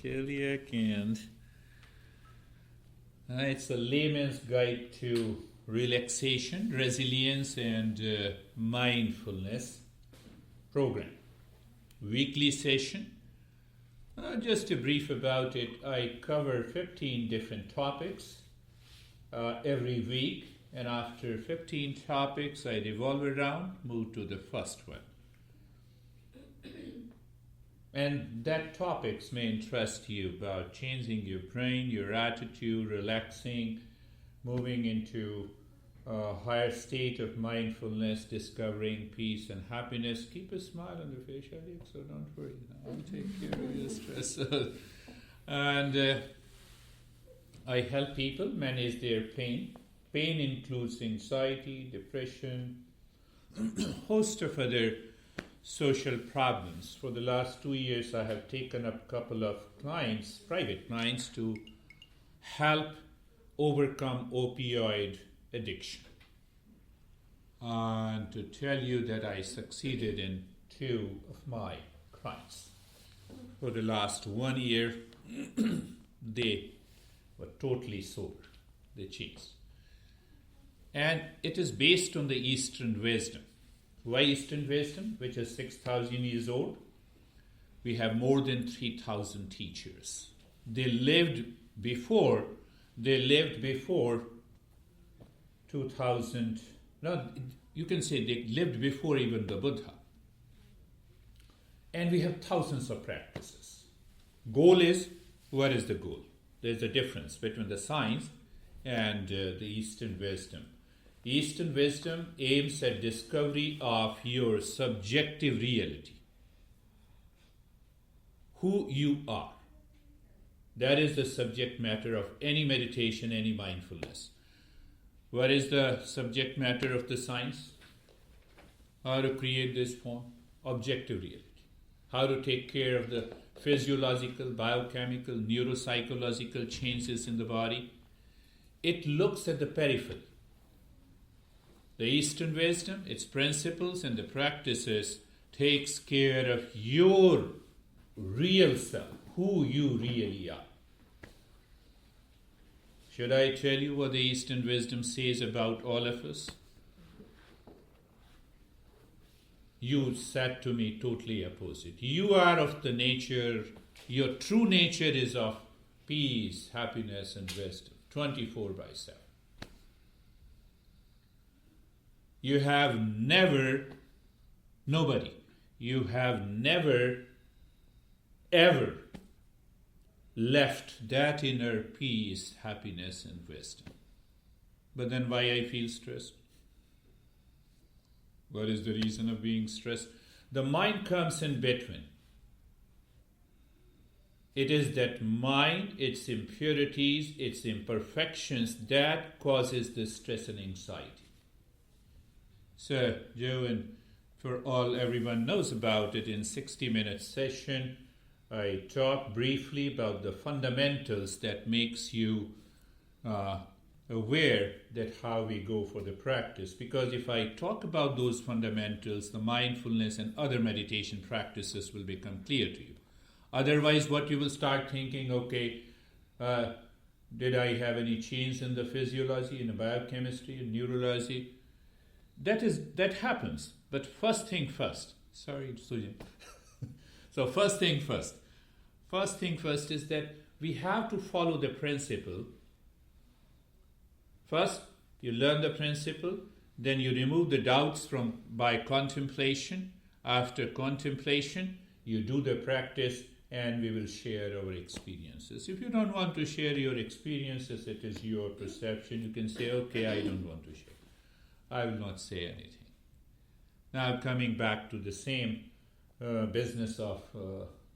Sheliak, and it's a layman's guide to relaxation, resilience, and mindfulness program. Weekly session. Just a brief about it. I cover 15 different topics every week, and after 15 topics, I revolve around, move to the first one. And that topics may interest you about changing your brain, your attitude, relaxing, moving into a higher state of mindfulness, discovering peace and happiness. Keep a smile on your face, Shalik, so don't worry. I'll take care of your stress. And I help people manage their pain. Pain includes anxiety, depression, host of other social problems. For the last 2 years, I have taken up a couple of clients, private clients, to help overcome opioid addiction. And to tell you that I succeeded in 2 of my clients. For the last 1 year, they were totally sober. They changed. And it is based on the Eastern wisdom. Why Eastern wisdom, which is 6,000 years old? We have more than 3,000 teachers. They lived before 2000. No, you can say they lived before even the Buddha. And we have thousands of practices. Goal is, what is the goal? There's a difference between the science and the Eastern wisdom. Eastern wisdom aims at discovery of your subjective reality. Who you are. That is the subject matter of any meditation, any mindfulness. What is the subject matter of the science? How to create this form? Objective reality. How to take care of the physiological, biochemical, neuropsychological changes in the body. It looks at the periphery. The Eastern wisdom, its principles and the practices takes care of your real self, who you really are. Should I tell you what the Eastern wisdom says about all of us? You said to me totally opposite. You are of the nature, your true nature is of peace, happiness, and wisdom, 24/7. You have never ever left that inner peace, happiness, and wisdom. But then why I feel stressed? What is the reason of being stressed? The mind comes in between. It is that mind, its impurities, its imperfections, that causes the stress and anxiety. So, Joe, and everyone knows about it, in 60-minute session, I talk briefly about the fundamentals that makes you aware that how we go for the practice. Because if I talk about those fundamentals, the mindfulness and other meditation practices will become clear to you. Otherwise, what you will start thinking, okay, did I have any change in the physiology, in the biochemistry, in neurology? That happens. But first thing first. Sorry, Sujan. So first thing first. First thing first is that we have to follow the principle. First, you learn the principle, then you remove the doubts by contemplation. After contemplation, you do the practice, and we will share our experiences. If you don't want to share your experiences, it is your perception. You can say, okay, I don't want to share. I will not say anything. Now coming back to the same business of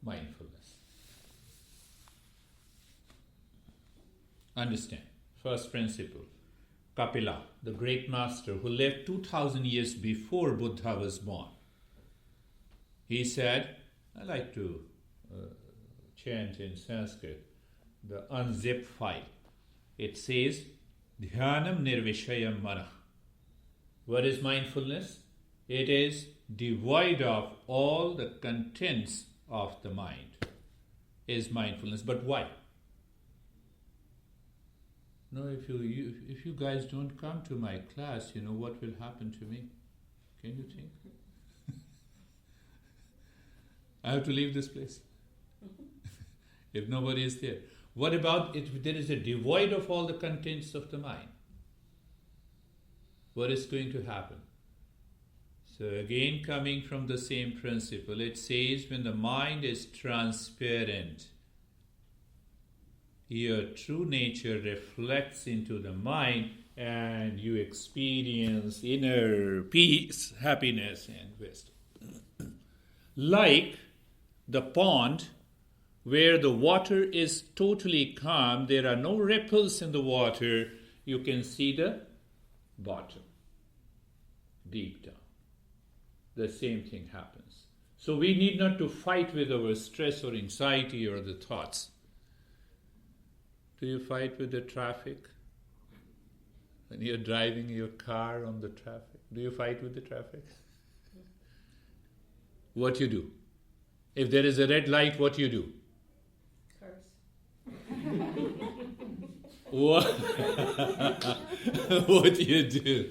mindfulness. Understand. First principle. Kapila, the great master who lived 2,000 years before Buddha was born. He said, I like to chant in Sanskrit, the unzip file. It says, Dhyanam nirvishayam manah. What is mindfulness? It is devoid of all the contents of the mind. is mindfulness. But why? No, if you guys don't come to my class, what will happen to me? Can you think? I have to leave this place if nobody is there. What about if there is a devoid of all the contents of the mind? What is going to happen? So again, coming from the same principle, it says when the mind is transparent, your true nature reflects into the mind and you experience inner peace, happiness, and wisdom. Like the pond where the water is totally calm, there are no ripples in the water, you can see the bottom, deep down. The same thing happens. So we need not to fight with our stress or anxiety or the thoughts. Do you fight with the traffic? When you're driving your car on the traffic, do you fight with the traffic? What you do? If there is a red light, what you do? What? What you do?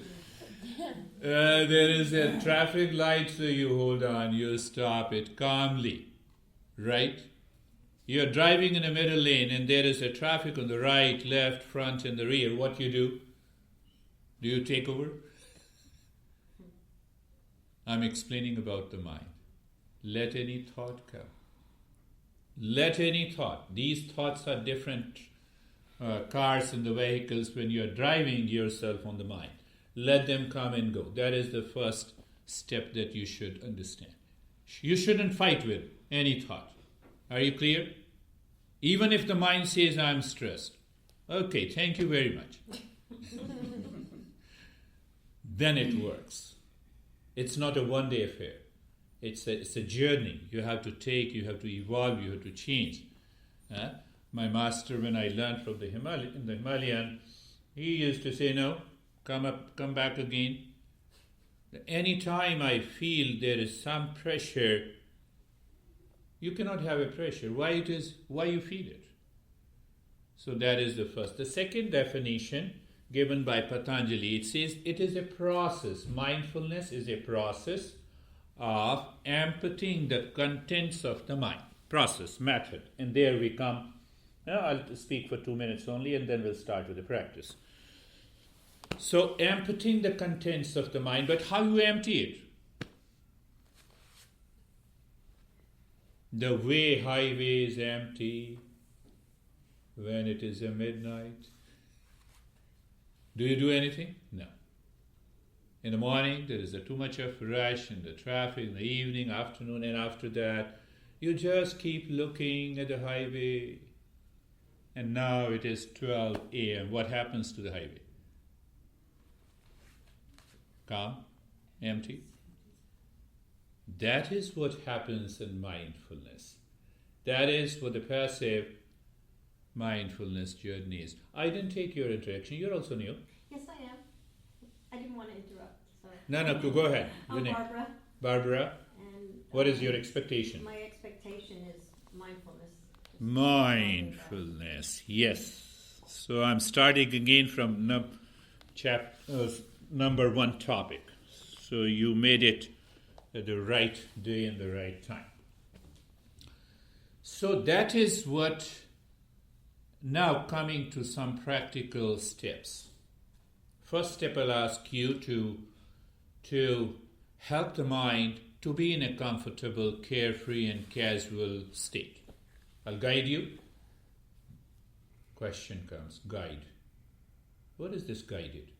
There is a traffic light, so you hold on, you stop it calmly, right? You're driving in a middle lane and there is a traffic on the right, left, front and the rear. What you do? Do you take over? I'm explaining about the mind. Let any thought come. Let any thought. These thoughts are different cars and the vehicles when you're driving yourself on the mind. Let them come and go. That is the first step that you should understand. You shouldn't fight with any thought. Are you clear? Even if the mind says, I'm stressed. Okay, thank you very much. Then it works. It's not a one-day affair. It's a journey. You have to take, you have to evolve, you have to change. My master, when I learned from the Himalayan, he used to say, no, come back again. Any time I feel there is some pressure, you cannot have a pressure. Why you feel it? So that is the first. The second definition given by Patanjali, it says it is a process. Mindfulness is a process of emptying the contents of the mind. Process, method. And there we come. Now I'll speak for 2 minutes only and then we'll start with the practice. So emptying the contents of the mind, but how you empty it? The way highway is empty when it is a midnight. Do you do anything? No. In the morning, there is too much of rush in the traffic, in the evening, afternoon, and after that, you just keep looking at the highway. And now it is 12 a.m. What happens to the highway? Calm? Empty? That is what happens in mindfulness. That is what the passive mindfulness journey is. I didn't take your introduction. You're also new. Yes, I am. I didn't want to interrupt. So. No, go ahead. I'm Barbara. Barbara. And what is your expectation? My expectation is mindfulness. Mindfulness, yes. So I'm starting again from number one topic. So you made it at the right day and the right time. So that is what, now coming to some practical steps. First step, I'll ask you to help the mind to be in a comfortable, carefree and casual state. I'll guide you. Question comes, guide. What is this guided?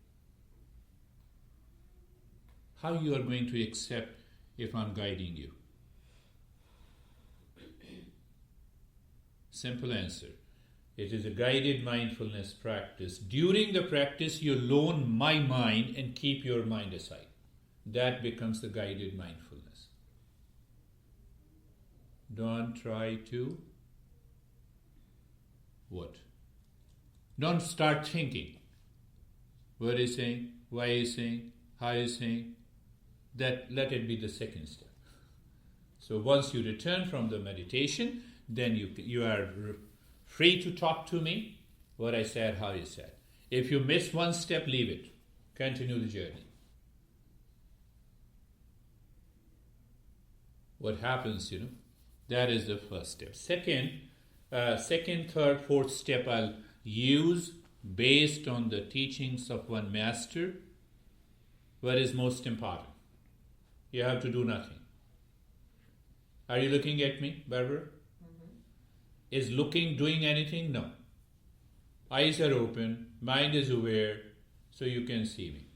How you are going to accept if I'm guiding you? Simple answer. It is a guided mindfulness practice. During the practice, you loan my mind and keep your mind aside. That becomes the guided mindfulness. Don't try to what? Don't start thinking. What is saying? Why is saying? How is saying? That let it be the second step. So once you return from the meditation, then you are free to talk to me. What I said, how you said. If you miss one step, leave it. Continue the journey. What happens, that is the first step. Second, third, fourth step I'll use based on the teachings of one master. What is most important? You have to do nothing. Are you looking at me, Barbara? Mm-hmm. Is looking doing anything? No. Eyes are open, mind is aware, so you can see me.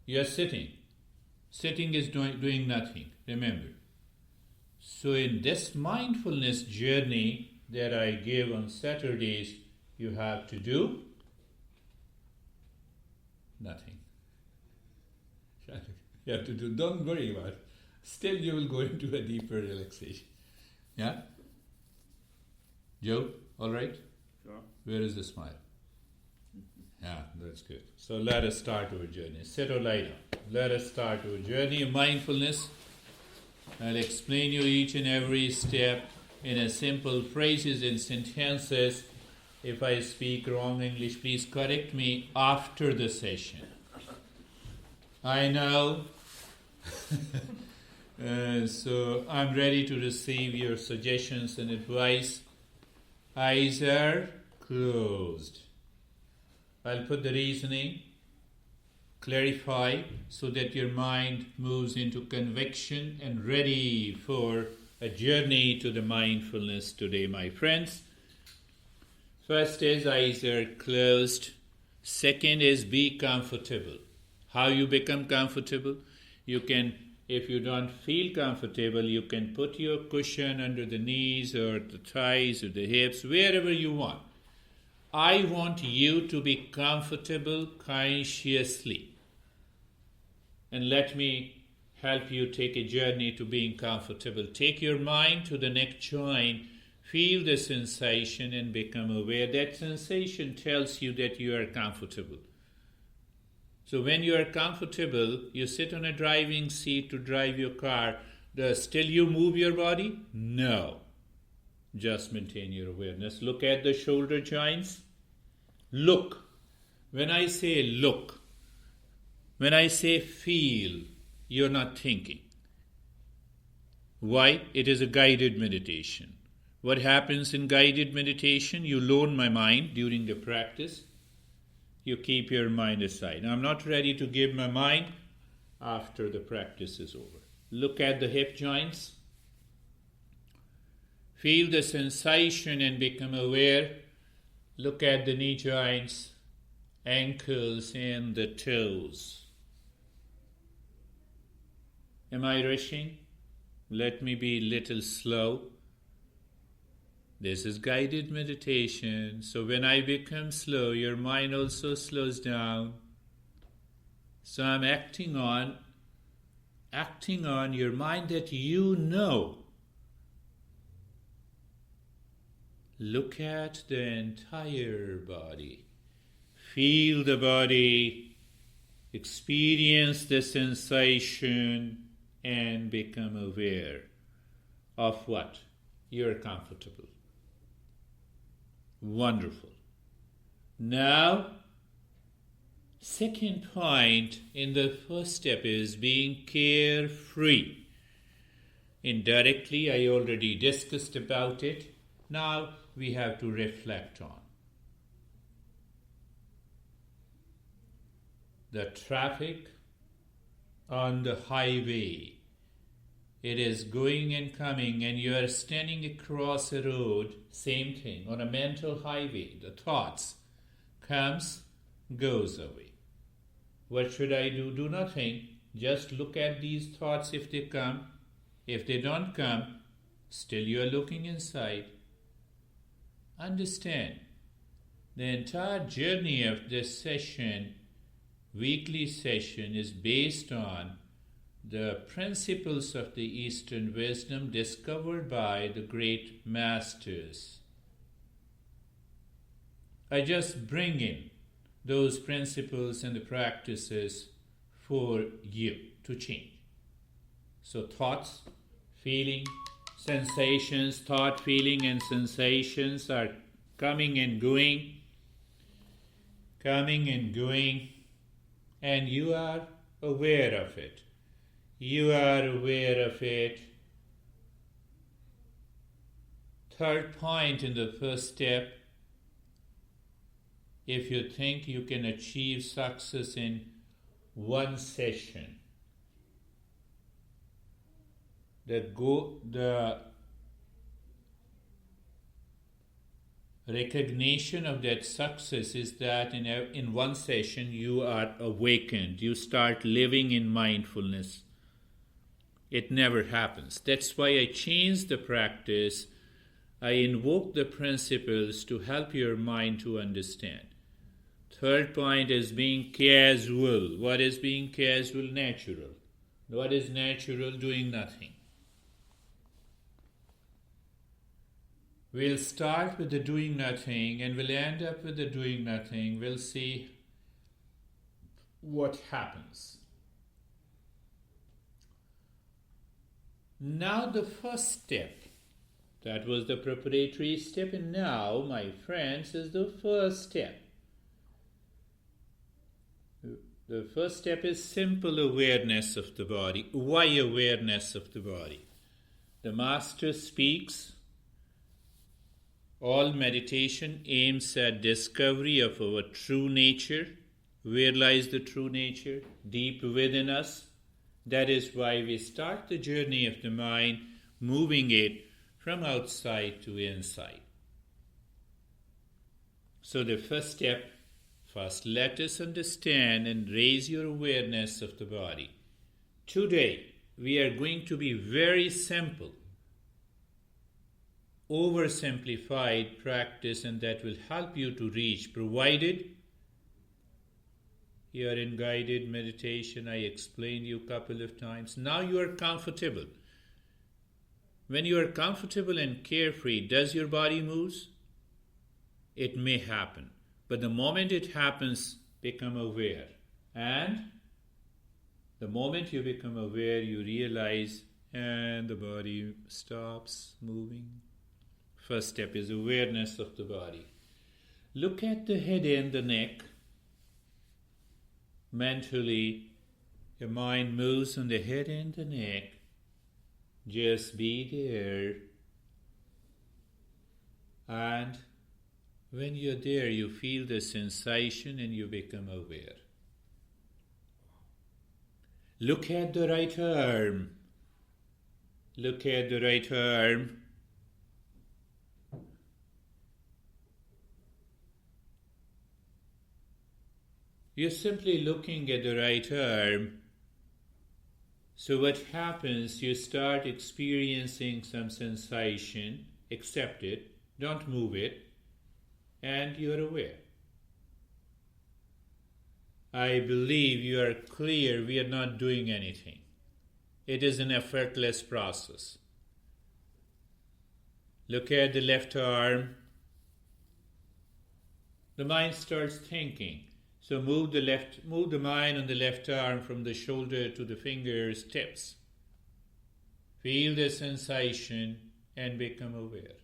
You are sitting. Sitting is doing nothing, remember. So in this mindfulness journey that I give on Saturdays, you have to do nothing. You have to do, don't worry about it. Still you will go into a deeper relaxation. Yeah? Joe, all right? Sure. Where is the smile? Yeah, that's good. So let us start our journey. Sit or lie down. Let us start our journey of mindfulness. I'll explain you each and every step in a simple phrases and sentences. If I speak wrong English, please correct me after the session. I know. So I'm ready to receive your suggestions and advice. Eyes are closed. I'll put the reasoning, clarify, so that your mind moves into conviction and ready for a journey to the mindfulness today, my friends. First is eyes are closed. Second is be comfortable. How you become comfortable? You can, if you don't feel comfortable, you can put your cushion under the knees or the thighs or the hips, wherever you want. I want you to be comfortable consciously. And let me help you take a journey to being comfortable. Take your mind to the neck joint, feel the sensation and become aware. That sensation tells you that you are comfortable. So when you are comfortable, you sit on a driving seat to drive your car. Still you move your body? No. Just maintain your awareness. Look at the shoulder joints. Look. When I say look, when I say feel, you're not thinking. Why? It is a guided meditation. What happens in guided meditation? You loan my mind during the practice. You keep your mind aside. I'm not ready to give my mind after the practice is over. Look at the hip joints. Feel the sensation and become aware. Look at the knee joints, ankles, and the toes. Am I rushing? Let me be a little slow. This is guided meditation. So when I become slow, your mind also slows down. So I'm acting on your mind that you know. Look at the entire body. Feel the body. Experience the sensation and become aware of what? You're comfortable. Wonderful. Now, second point in the first step is being carefree. Indirectly, I already discussed about it. Now, we have to reflect on. The traffic on the highway. It is going and coming, and you are standing across a road, same thing, on a mental highway. The thoughts comes, goes away. What should I do? Do nothing. Just look at these thoughts if they come. If they don't come, still you are looking inside. Understand, the entire journey of this session, weekly session, is based on the principles of the Eastern wisdom discovered by the great masters. I just bring in those principles and the practices for you to change. So thoughts, feeling, sensations, thought, feeling, and sensations are coming and going, and you are aware of it. You are aware of it. Third point in the first step, if you think you can achieve success in one session, the recognition of that success is that in one session you are awakened. You start living in mindfulness. It never happens. That's why I changed the practice. I invoke the principles to help your mind to understand. Third point is being casual. What is being casual? Natural. What is natural? Doing nothing. We'll start with the doing nothing and we'll end up with the doing nothing. We'll see what happens. Now the first step. That was the preparatory step, and now, my friends, is the first step. The first step is simple awareness of the body. Why awareness of the body? The Master speaks, all meditation aims at discovery of our true nature. Where lies the true nature? Deep within us. That is why we start the journey of the mind, moving it from outside to inside. So the first step, first let us understand and raise your awareness of the body. Today, we are going to be very simple, oversimplified practice, and that will help you to reach, provided you are in guided meditation. I explained you a couple of times. Now you are comfortable. When you are comfortable and carefree, does your body move? It may happen. But the moment it happens, become aware. And the moment you become aware, you realize, and the body stops moving. First step is awareness of the body. Look at the head and the neck. Mentally, your mind moves on the head and the neck. Just be there. And when you're there, you feel the sensation and you become aware. Look at the right arm. Look at the right arm. You're simply looking at the right arm. So what happens, you start experiencing some sensation, accept it, don't move it, and you're aware. I believe you are clear we are not doing anything. It is an effortless process. Look at the left arm. The mind starts thinking. So move the mind on the left arm from the shoulder to the fingers, tips. Feel the sensation and become aware.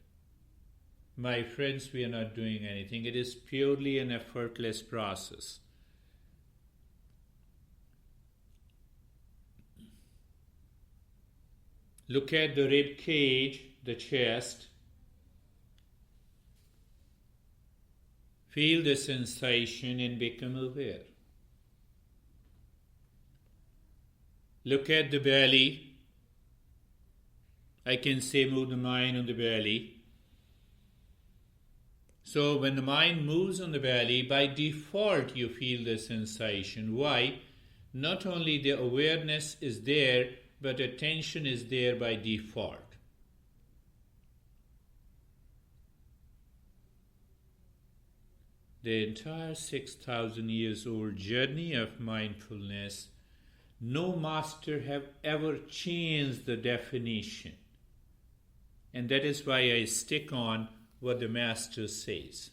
My friends, we are not doing anything. It is purely an effortless process. Look at the rib cage, the chest. Feel the sensation and become aware. Look at the belly. I can say move the mind on the belly. So when the mind moves on the belly, by default you feel the sensation. Why? Not only the awareness is there, but attention is there by default. The entire 6,000 years old journey of mindfulness, no master have ever changed the definition. And that is why I stick on what the master says.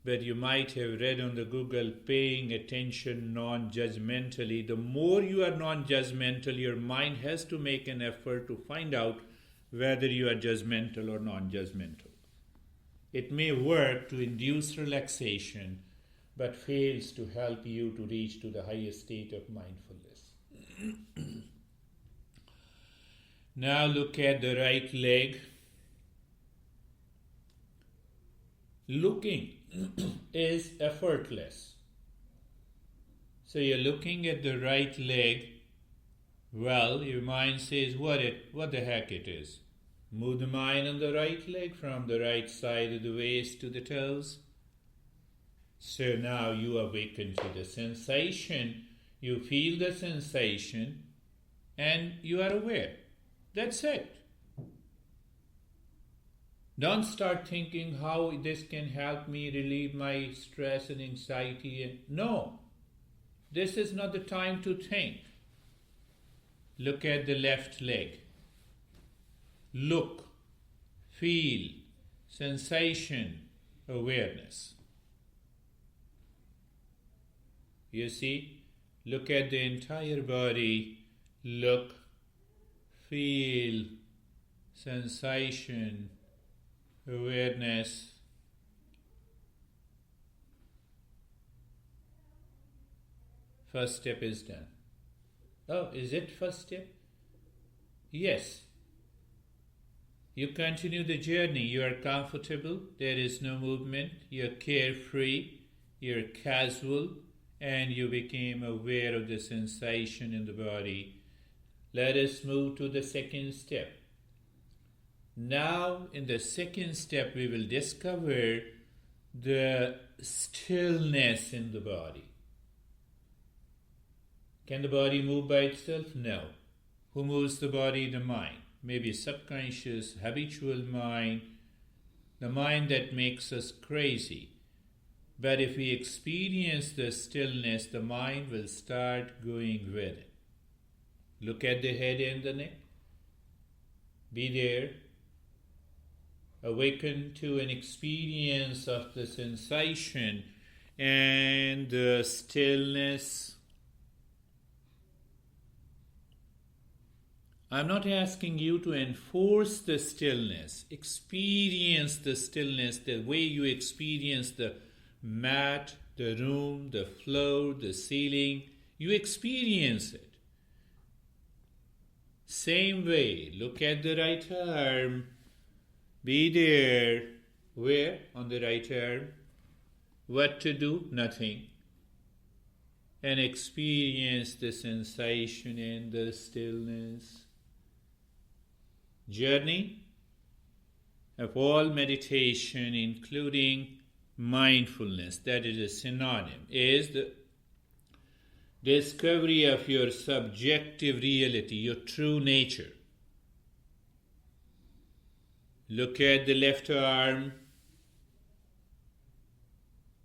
but you might have read on the Google, paying attention non-judgmentally. The more you are non-judgmental, your mind has to make an effort to find out whether you are judgmental or non-judgmental. It may work to induce relaxation, but fails to help you to reach to the highest state of mindfulness. Now look at the right leg. Looking is effortless. So you're looking at the right leg. Well, your mind says what the heck it is. Move the mind on the right leg from the right side of the waist to the toes. So now you awaken to the sensation. You feel the sensation and you are aware. That's it. Don't start thinking how this can help me relieve my stress and anxiety. No, this is not the time to think. Look at the left leg. Look, feel, sensation, awareness. You see, look at the entire body. Look, feel, sensation, awareness. First step is done. Oh, is it first step? Yes. You continue the journey. You are comfortable. There is no movement. You're carefree. You're casual. And you became aware of the sensation in the body. Let us move to the second step. Now, in the second step, we will discover the stillness in the body. Can the body move by itself? No. Who moves the body? The mind. Maybe subconscious, habitual mind, the mind that makes us crazy. But if we experience the stillness, the mind will start going with it. Look at the head and the neck. Be there. Awaken to an experience of the sensation and the stillness. I'm not asking you to enforce the stillness. Experience the stillness the way you experience the mat, the room, the floor, the ceiling. You experience it. Same way, look at the right arm. Be there. Where? On the right arm. What to do? Nothing. And experience the sensation and the stillness. Journey of all meditation, including mindfulness, that is a synonym, is the discovery of your subjective reality, your true nature. Look at the left arm.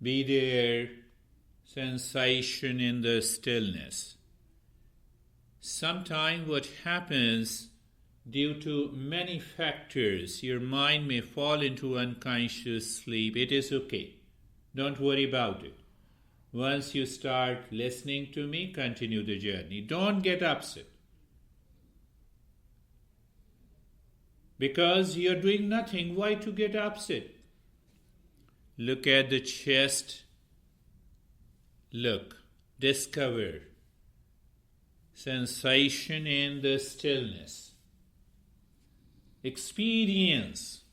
Be there. Sensation in the stillness. Sometimes what happens, due to many factors, your mind may fall into unconscious sleep. It is okay. Don't worry about it. Once you start listening to me, continue the journey. Don't get upset. Because you're doing nothing, why to get upset? Look at the chest. Look, discover sensation in the stillness. Experience.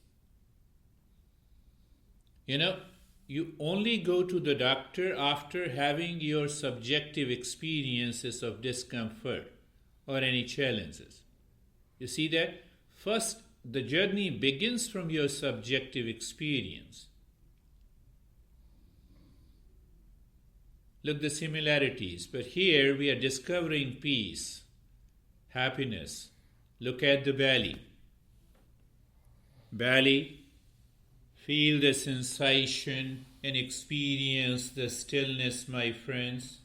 You only go to the doctor after having your subjective experiences of discomfort or any challenges. You see that? First, the journey begins from your subjective experience. Look, the similarities. But here we are discovering peace, happiness. Look at the belly. Belly, feel the sensation and experience the stillness, my friends.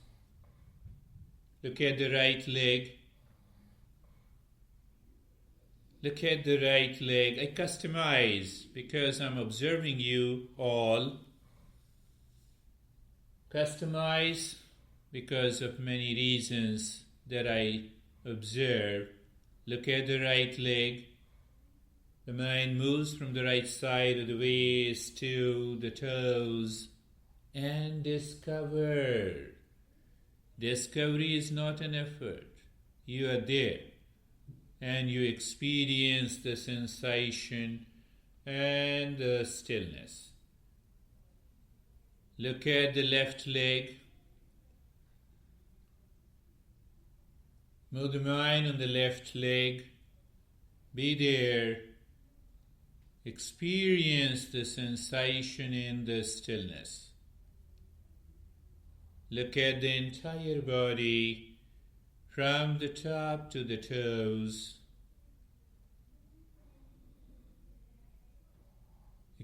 Look at the right leg. Look at the right leg. I customize because I'm observing you all. Customize because of many reasons that I observe. Look at the right leg. The mind moves from the right side of the waist to the toes and discover. Discovery is not an effort. You are there and you experience the sensation and the stillness. Look at the left leg. Move the mind on the left leg. Be there. Experience the sensation in the stillness. Look at the entire body from the top to the toes.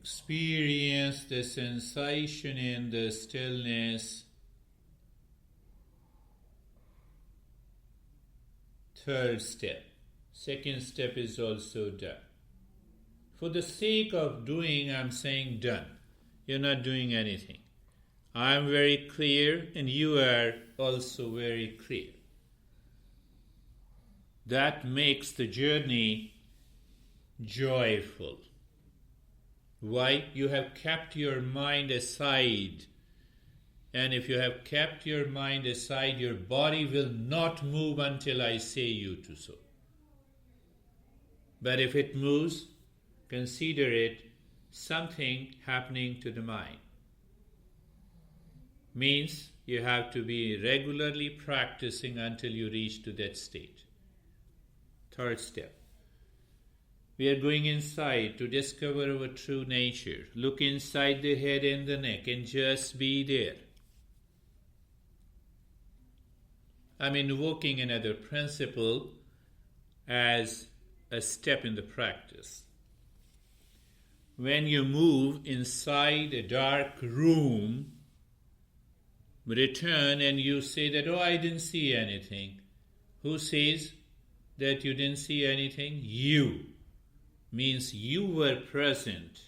Experience the sensation in the stillness. Third step. Second step is also done. For the sake of doing, I'm saying done. You're not doing anything. I'm very clear and you are also very clear. That makes the journey joyful. Why? You have kept your mind aside. And if you have kept your mind aside, your body will not move until I say you to so. But if it moves, consider it something happening to the mind. Means you have to be regularly practicing until you reach to that state. Third step. We are going inside to discover our true nature. Look inside the head and the neck and just be there. I'm invoking another principle as a step in the practice. When you move inside a dark room, return and you say that, oh, I didn't see anything. Who says that you didn't see anything? You. Means you were present.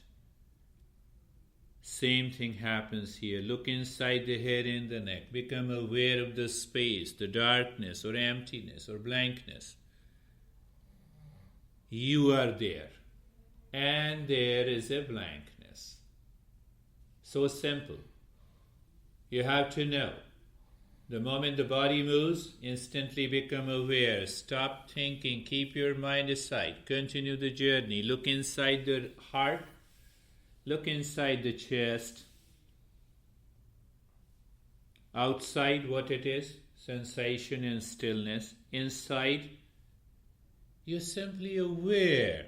Same thing happens here. Look inside the head and the neck. Become aware of the space, the darkness or emptiness or blankness. You are there. And there is a blankness. So simple. You have to know. The moment the body moves, instantly become aware. Stop thinking. Keep your mind aside. Continue the journey. Look inside the heart. Look inside the chest. Outside, what it is? Sensation and stillness. Inside, you're simply aware.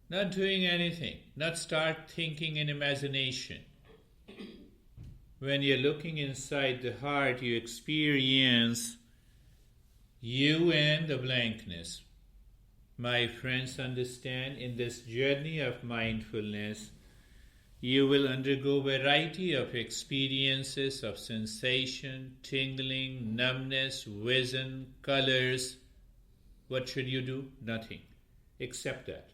Not doing anything. Not start thinking in imagination. When you're looking inside the heart, you experience you and the blankness. My friends, understand, in this journey of mindfulness, you will undergo a variety of experiences of sensation, tingling, numbness, vision, colors. What should you do? Nothing. Accept that.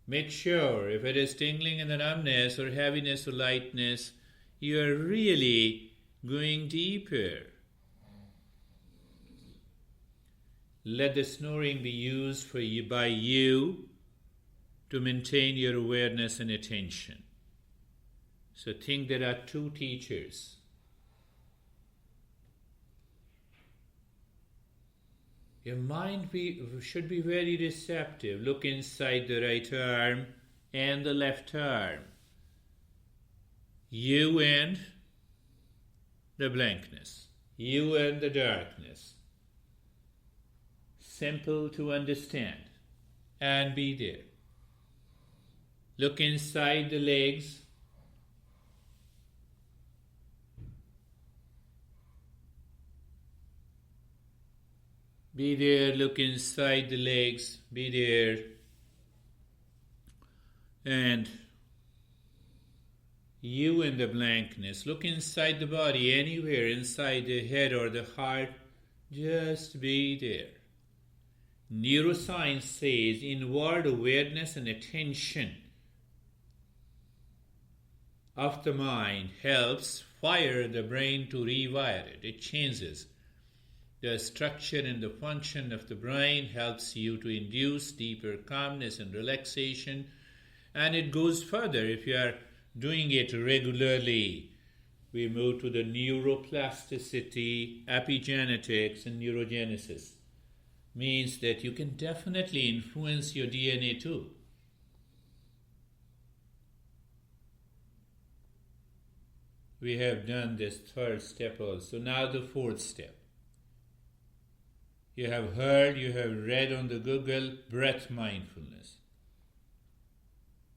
Make sure if it is tingling and the numbness or heaviness or lightness, you are really going deeper. Let the snoring be used for you by you to maintain your awareness and attention. So think there are two teachers. Your mind should be very receptive. Look inside the right arm and the left arm. You and the blankness. You and the darkness. Simple to understand and be there. Look inside the legs. Be there, look inside the legs, be there. And you in the blankness, look inside the body, anywhere inside the head or the heart, just be there. Neuroscience says inward awareness and attention of the mind helps fire the brain to rewire it. It changes the structure and the function of the brain, helps you to induce deeper calmness and relaxation, and it goes further if you are doing it regularly. We move to the neuroplasticity, epigenetics, and neurogenesis. Means that you can definitely influence your DNA too. We have done this third step also. Now the fourth step. You have heard, you have read on the Google, breath mindfulness.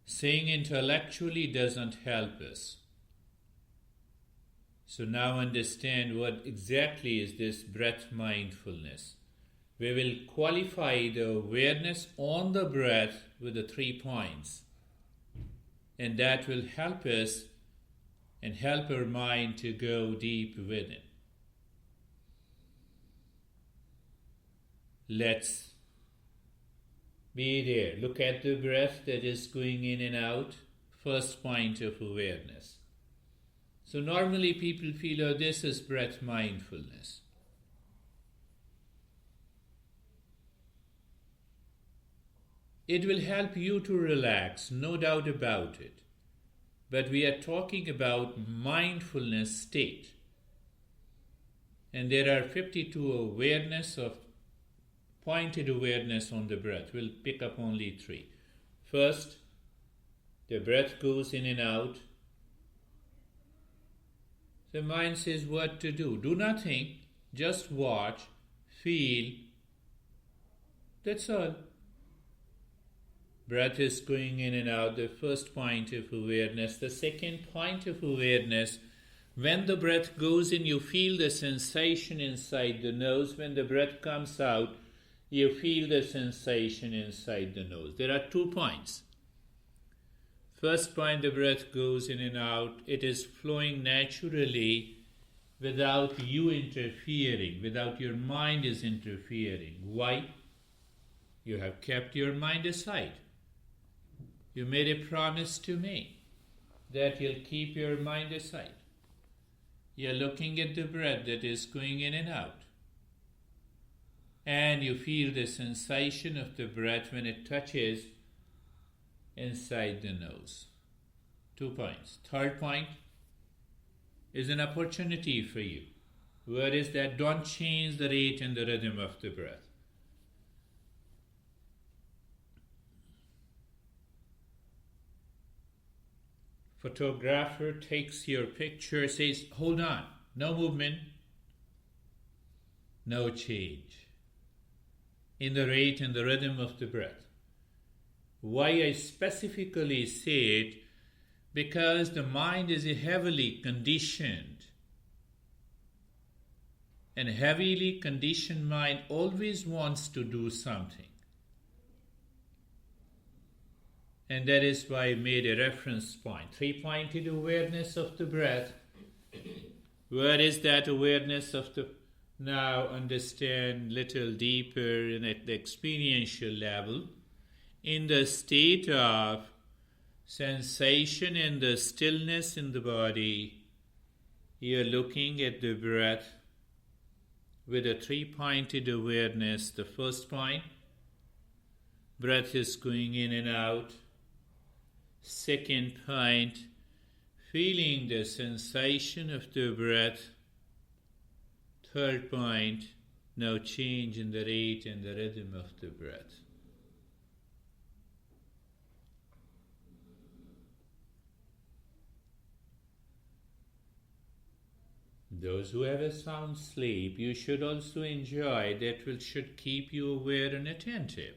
Saying intellectually doesn't help us. So now understand what exactly is this breath mindfulness. We will qualify the awareness on the breath with the 3 points. And that will help us and help our mind to go deep within. Let's be there. Look at the breath that is going in and out. First point of awareness. So normally people feel, oh, this is breath mindfulness. It will help you to relax, no doubt about it. But we are talking about mindfulness state. And there are 52 awareness of pointed awareness on the breath. We'll pick up only 3. First, the breath goes in and out. The mind says what to do. Do nothing, just watch, feel. That's all. Breath is going in and out, the first point of awareness. The second point of awareness, when the breath goes in, you feel the sensation inside the nose. When the breath comes out, you feel the sensation inside the nose. There are 2 points. First point, the breath goes in and out. It is flowing naturally without you interfering, without your mind is interfering. Why? You have kept your mind aside. You made a promise to me that you'll keep your mind aside. You're looking at the breath that is going in and out. And you feel the sensation of the breath when it touches inside the nose. 2 points. Third point is an opportunity for you. Where is that? Don't change the rate and the rhythm of the breath. Photographer takes your picture, says, hold on, no movement, no change in the rate and the rhythm of the breath. Why I specifically say it? Because the mind is heavily conditioned. And heavily conditioned mind always wants to do something. And that is why I made a reference point. 3-pointed awareness of the breath. Where is that awareness of the... Now understand little deeper and at the experiential level. In the state of sensation and the stillness in the body, you are looking at the breath with a 3-pointed awareness. The first point, breath is going in and out. Second point, feeling the sensation of the breath. Third point, no change in the rate and the rhythm of the breath. Those who have a sound sleep, you should also enjoy. That should keep you aware and attentive.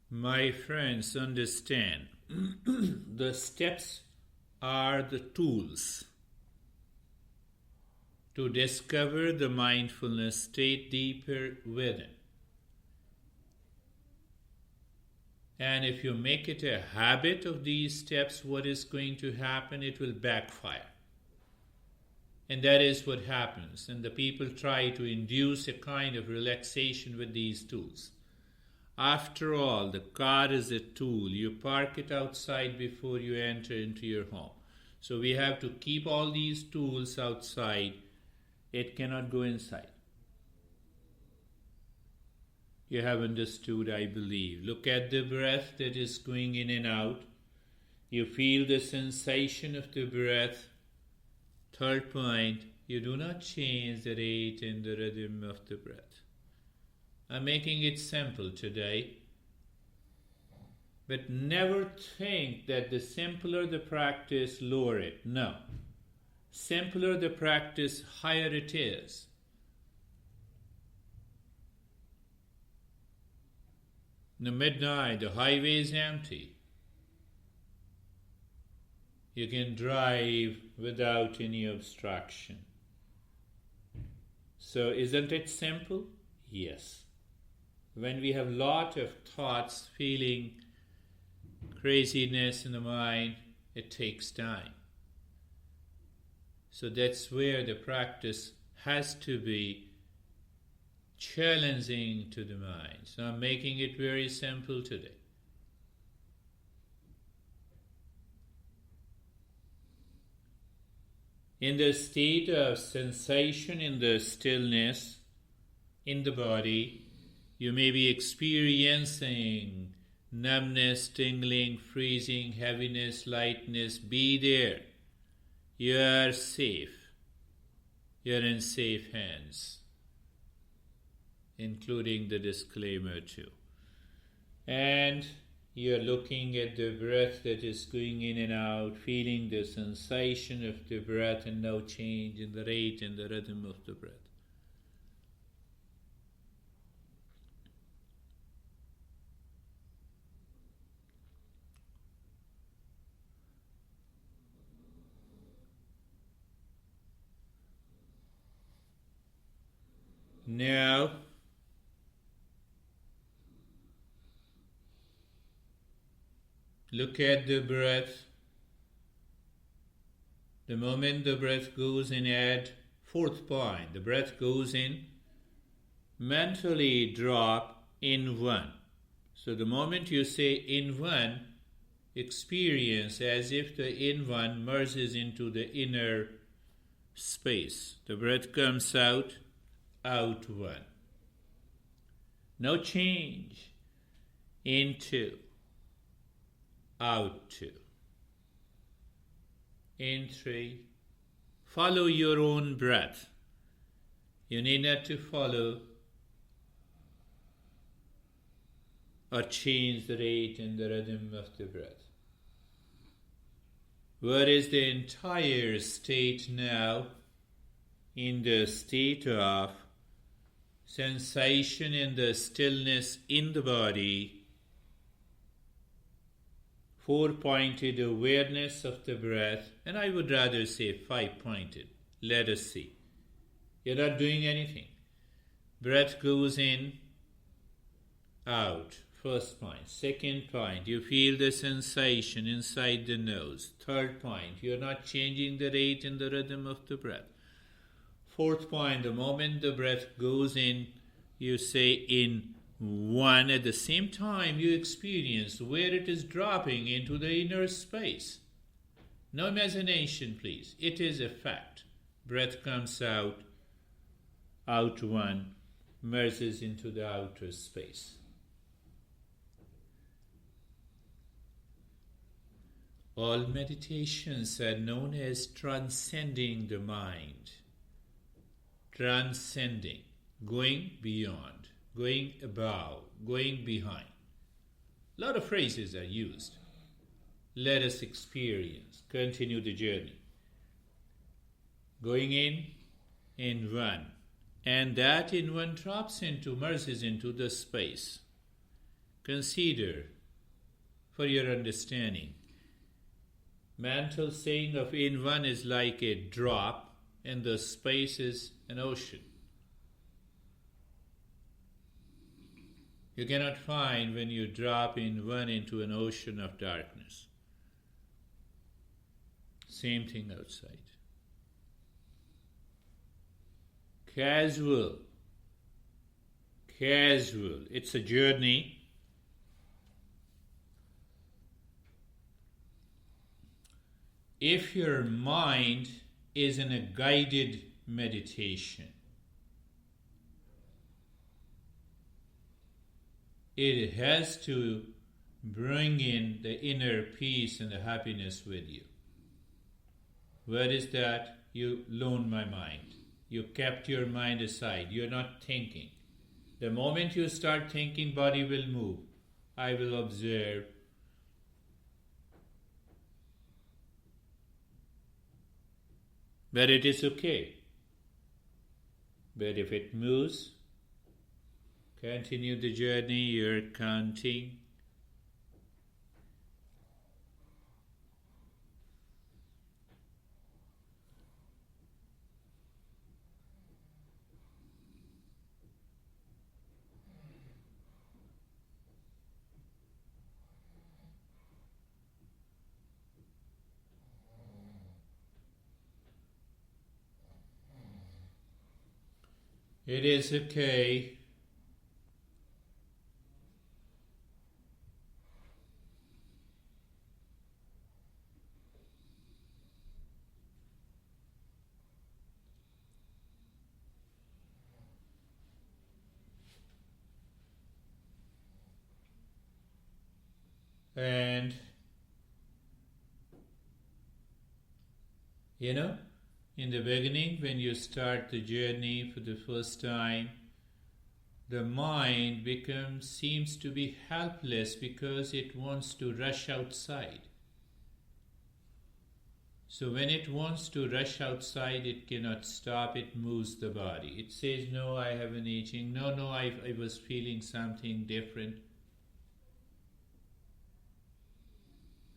My friends, understand, the steps are the tools to discover the mindfulness state deeper within. And if you make it a habit of these steps, what is going to happen? It will backfire. And that is what happens. And the people try to induce a kind of relaxation with these tools. After all, the car is a tool. You park it outside before you enter into your home. So we have to keep all these tools outside. It cannot go inside. You have understood, I believe. Look at the breath that is going in and out. You feel the sensation of the breath. Third point, you do not change the rate and the rhythm of the breath. I'm making it simple today, but never think that the simpler the practice, lower it. No. Simpler the practice, higher it is. In the midnight, the highway is empty. You can drive without any obstruction. So isn't it simple? Yes. When we have lot of thoughts, feeling, craziness in the mind, it takes time. So that's where the practice has to be challenging to the mind. So I'm making it very simple today. In the state of sensation, in the stillness, in the body, you may be experiencing numbness, tingling, freezing, heaviness, lightness. Be there. You are safe. You are in safe hands, including the disclaimer too. And you are looking at the breath that is going in and out, feeling the sensation of the breath and no change in the rate and the rhythm of the breath. Now, look at the breath. The moment the breath goes in, add fourth point. The breath goes in, mentally drop in one. So the moment you say in one, experience as if the in one merges into the inner space. The breath comes out, out one. No change. In two. Out two. In three. Follow your own breath. You need not to follow or change the rate and the rhythm of the breath. What is the entire state now? In the state of sensation and the stillness in the body, four-pointed awareness of the breath, and I would rather say five-pointed. Let us see. You're not doing anything. Breath goes in, out. First point. Second point, you feel the sensation inside the nose. Third point, you're not changing the rate and the rhythm of the breath. Fourth point, the moment the breath goes in, you say in one. At the same time, you experience where it is dropping into the inner space. No imagination, please. It is a fact. Breath comes out, out one, merges into the outer space. All meditations are known as transcending the mind. Transcending, going beyond, going above, going behind. A lot of phrases are used. Let us experience, continue the journey. Going in one, and that in one drops into, merges into the space. Consider, for your understanding, mental saying of in one is like a drop, and the space is an ocean. You cannot find when you drop in one into an ocean of darkness. Same thing outside. casual. Casual. It's a journey. If your mind is in a guided meditation, it has to bring in the inner peace and the happiness with you. Where is that? You loaned my mind. You kept your mind aside. You're not thinking. The moment you start thinking, body will move. I will observe. But it is okay. But if it moves, continue the journey, you're counting. It is okay. And in the beginning, when you start the journey for the first time, the mind seems to be helpless because it wants to rush outside. So when it wants to rush outside, it cannot stop, it moves the body. It says, no, I have an itching. No, I was feeling something different.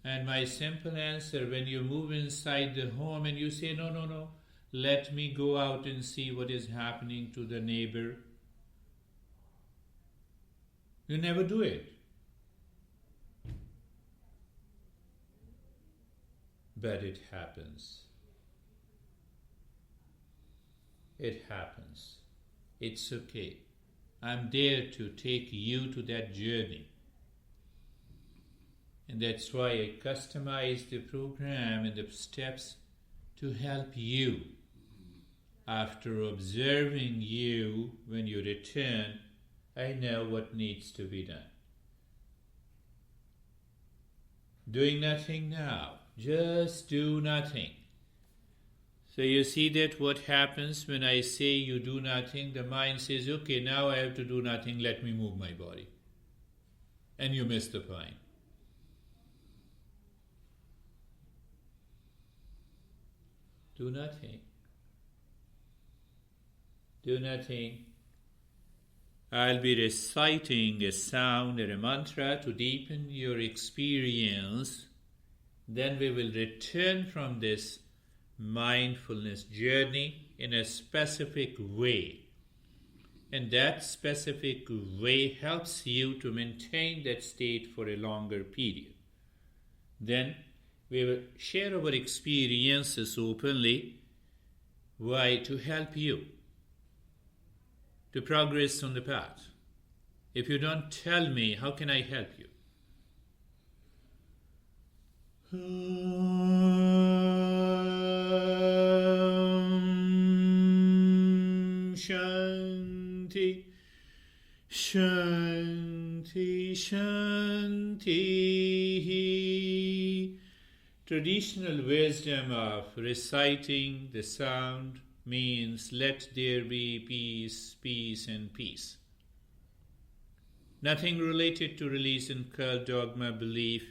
And my simple answer, when you move inside the home and you say, no, let me go out and see what is happening to the neighbor, you never do it. But it happens. It happens. It's okay. I'm there to take you to that journey. And that's why I customize the program and the steps to help you. After observing you, when you return, I know what needs to be done. Doing nothing now. Just do nothing. So you see that what happens when I say you do nothing, the mind says, okay, now I have to do nothing, let me move my body. And you miss the point. Do nothing. Do nothing. I'll be reciting a sound or a mantra to deepen your experience. Then we will return from this mindfulness journey in a specific way. And that specific way helps you to maintain that state for a longer period. Then we will share our experiences openly. Why? To help you to progress on the path. If you don't tell me, how can I help you? Shanti, Shanti, Shanti. Traditional wisdom of reciting the sound means let there be peace, peace and peace. Nothing related to religion, cult, dogma, belief.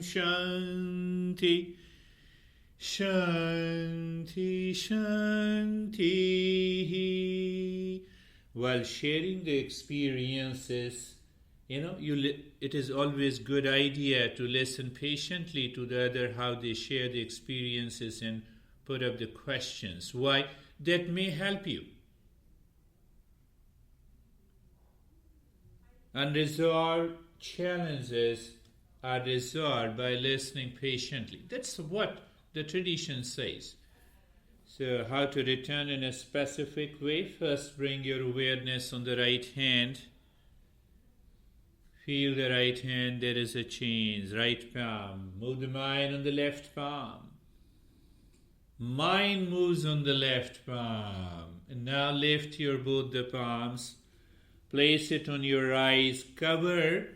Shanti, Shanti, Shanti. While sharing the experiences, it is always a good idea to listen patiently to the other, how they share the experiences and put up the questions. Why? That may help you. Unresolved challenges are resolved by listening patiently. That's what the tradition says. So, how to return in a specific way? First, bring your awareness on the right hand. Feel the right hand, there is a change. Right palm. Move the mind on the left palm. Mind moves on the left palm. And now lift your both the palms. Place it on your eyes. Cover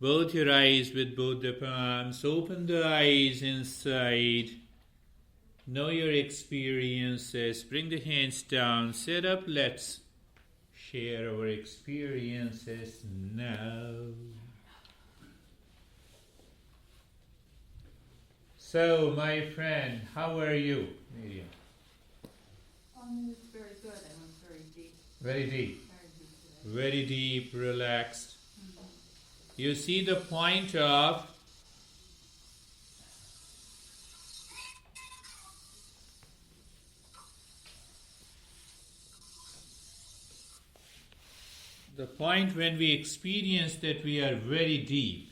both your eyes with both the palms. Open the eyes inside. Know your experiences. Bring the hands down. Sit up. Let's share our experiences now. So, my friend, how are you, Miriam? It's very good. I went very deep. Very deep. Very deep today. Very deep, relaxed. You see the point of when we experience that we are very deep,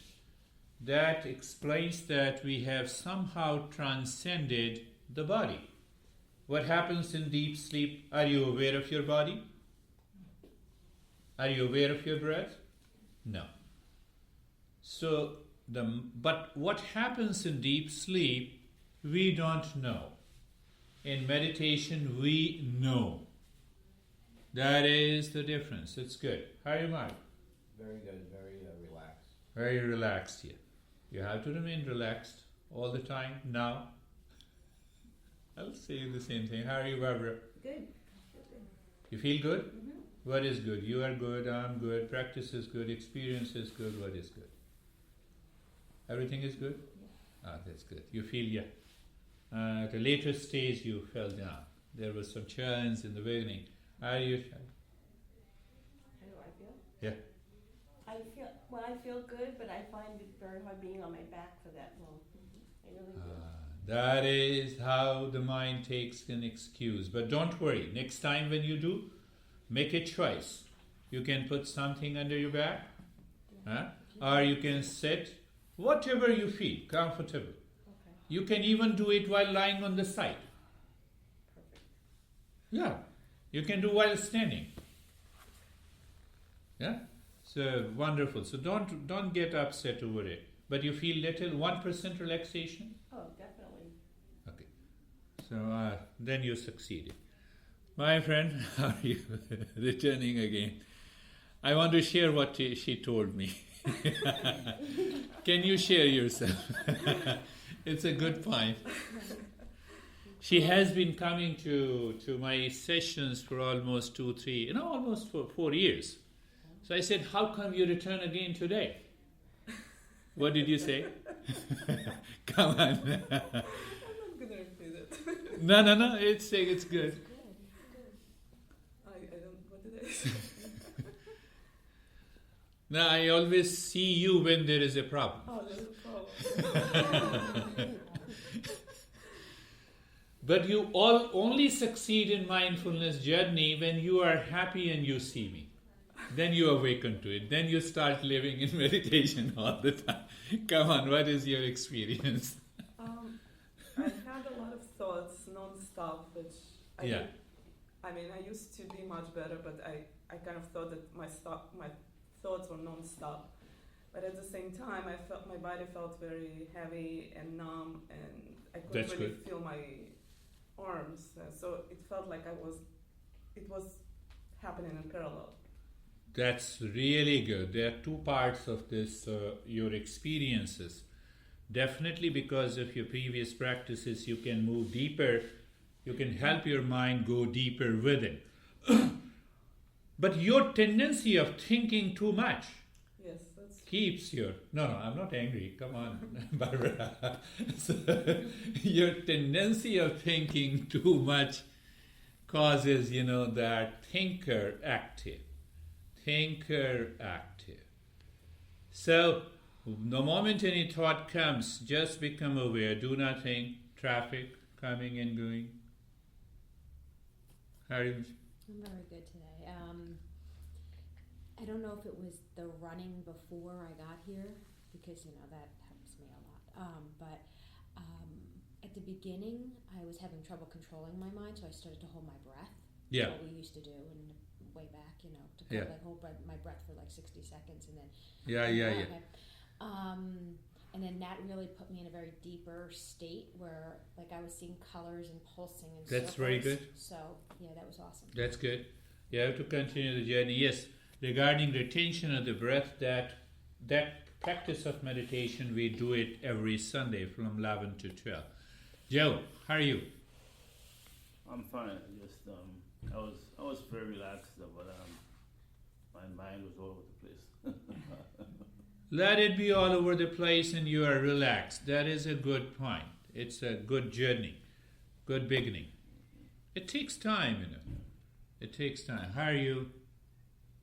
that explains that we have somehow transcended the body. What happens in deep sleep? Are you aware of your body? Are you aware of your breath? No. So, but what happens in deep sleep, we don't know. In meditation, we know. That is the difference. It's good. How are you, Mark? Very good, very relaxed. Very relaxed here. You have to remain relaxed all the time now. I'll say the same thing. How are you, Barbara? Good. You feel good? Mm-hmm. What is good? You are good, I'm good, practice is good, experience is good. What is good? Everything is good? Yeah. Ah, that's good. You feel, yeah. At a later stage, you fell down. There was some challenge in the beginning. How are you? How do I feel? Yeah. I feel good, but I find it very hard being on my back for that long. I really do. That is how the mind takes an excuse. But don't worry. Next time when you do, make a choice. You can put something under your back, or you can sit, whatever you feel comfortable. Okay. You can even do it while lying on the side. Perfect. Yeah, you can do while standing. Yeah, so wonderful. So don't get upset over it. But you feel little 1% relaxation. Oh, definitely. Okay, so then you succeeded. My friend, how are you? Returning again. I want to share what she told me. Can you share yourself? It's a good point. She has been coming to my sessions for almost 4 years. So I said, how come you return again today? What did you say? Come on. I'm not going to repeat it. No, it's good. I don't, what did I say? Now, I always see you when there is a problem. Oh, there's a problem. But you all only succeed in mindfulness journey when you are happy and you see me. Then you awaken to it. Then you start living in meditation all the time. Come on, what is your experience? I had a lot of thoughts non-stop, which I used to be much better, but I kind of thought that my thoughts were non-stop. But at the same time, my body felt very heavy and numb, and I couldn't That's really good. feel my arms. So it felt like it was happening in parallel. That's really good. There are two parts of this, your experiences. Definitely because of your previous practices, you can move deeper. You can help your mind go deeper within. But your tendency of thinking too much keeps your... No, I'm not angry. Come on, Barbara. So, your tendency of thinking too much causes, that thinker active. So, the moment any thought comes, just become aware. Do not think. Traffic coming and going. How are you? I'm very good today. I don't know if it was the running before I got here because that helps me a lot. But at the beginning, I was having trouble controlling my mind, so I started to hold my breath. Yeah. What we used to do and way back, to Yeah. hold my breath for like 60 seconds and then. Yeah. And then that really put me in a very deeper state where, like, I was seeing colors and pulsing and That's very circles. good. So yeah, that was awesome. That's good. You have to continue the journey. Yes, regarding retention of the breath, that practice of meditation, we do it every Sunday from 11 to 12. Joe, how are you? I'm fine. I was very relaxed, but my mind was all over the place. Let it be all over the place and you are relaxed. That is a good point. It's a good journey, good beginning. It takes time, It takes time. How are you?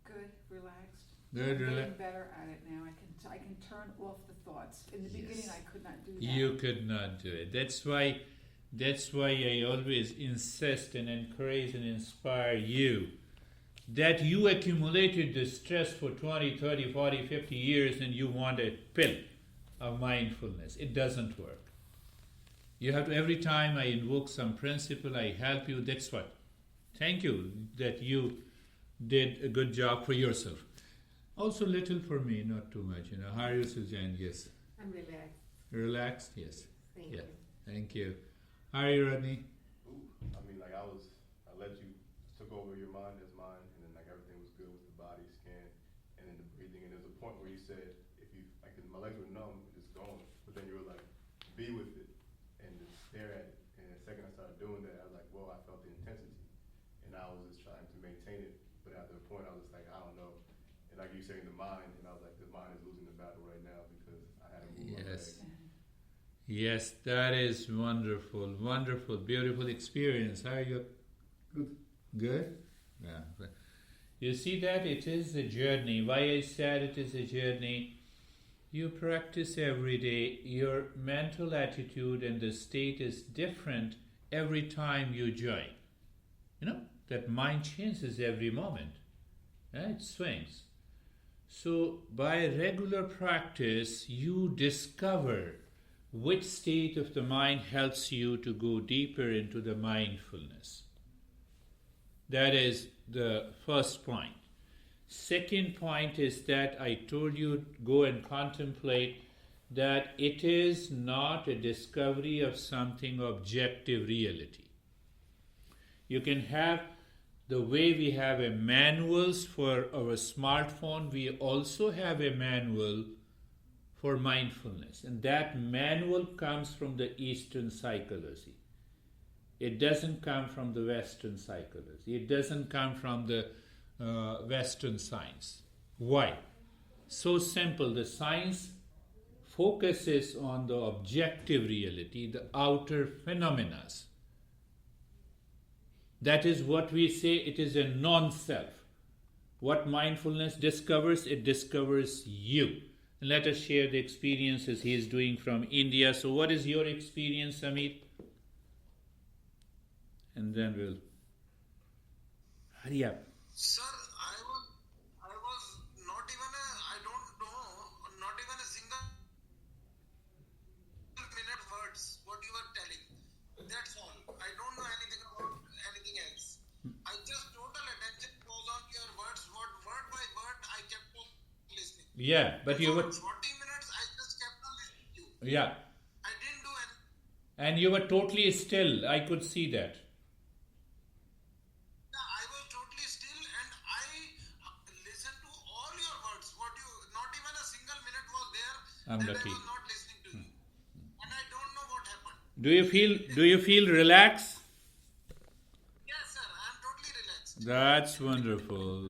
Good, relaxed. Good, I'm relaxed. getting better at it now. I can turn off the thoughts. In the beginning, I could not do that. You could not do it. That's why I always insist and encourage and inspire you that you accumulated the stress for 20, 30, 40, 50 years and you want a pill of mindfulness. It doesn't work. You have to, every time I invoke some principle, I help you. That's what. Thank you that you did a good job for yourself. Also little for me, not too much. How are you, Suzanne? Yes. I'm relaxed. Relaxed? Yes. Thank Yeah. you. Thank you. How are you, Rodney? I let you took over your mind as mine, and then everything was good with the body scan, and then the breathing. And there was a point where you said, my legs were numb, and just going, but then you were like, be with it, and just stare at it. And the second I started doing that, I was like, whoa, I felt the intensity, and I was just trying to maintain it. But after a point, I was just like, I don't know. And like you saying the mind, and I was like, the mind is losing the battle right now because I had to move my legs. Yes, that is wonderful, wonderful, beautiful experience. How are you? Good. Good? Yeah. You see that it is a journey. Why I said it is a journey? You practice every day. Your mental attitude and the state is different every time you join. That mind changes every moment. It swings. So by regular practice, you discover which state of the mind helps you to go deeper into the mindfulness. That is the first point. Second point is that I told you go and contemplate that it is not a discovery of something objective reality. You can have the way we have a manuals for our smartphone, we also have a manual for mindfulness. And that manual comes from the Eastern psychology. It doesn't come from the Western psychology. It doesn't come from the Western science. Why? So simple. The science focuses on the objective reality, the outer phenomena. That is what we say, it is a non-self. What mindfulness discovers, it discovers you. And let us share the experiences he is doing from India. So what is your experience, Amit? And then we'll... Hurry up. Sir, I was not even I don't know, not even a single minute words, what you were telling. That's all. I don't know anything about anything else. I just total attention goes on to your words, word by word, I kept on listening. Yeah, but you were... 40 minutes, I just kept on listening to you. Yeah. I didn't do anything. And you were totally still. I could see that. I was totally still and I listened to all your words. Not even a single minute was there I'm that lucky. I was not listening to you. And I don't know what happened. Do you feel relaxed? Yes, sir. I am totally relaxed. That's wonderful.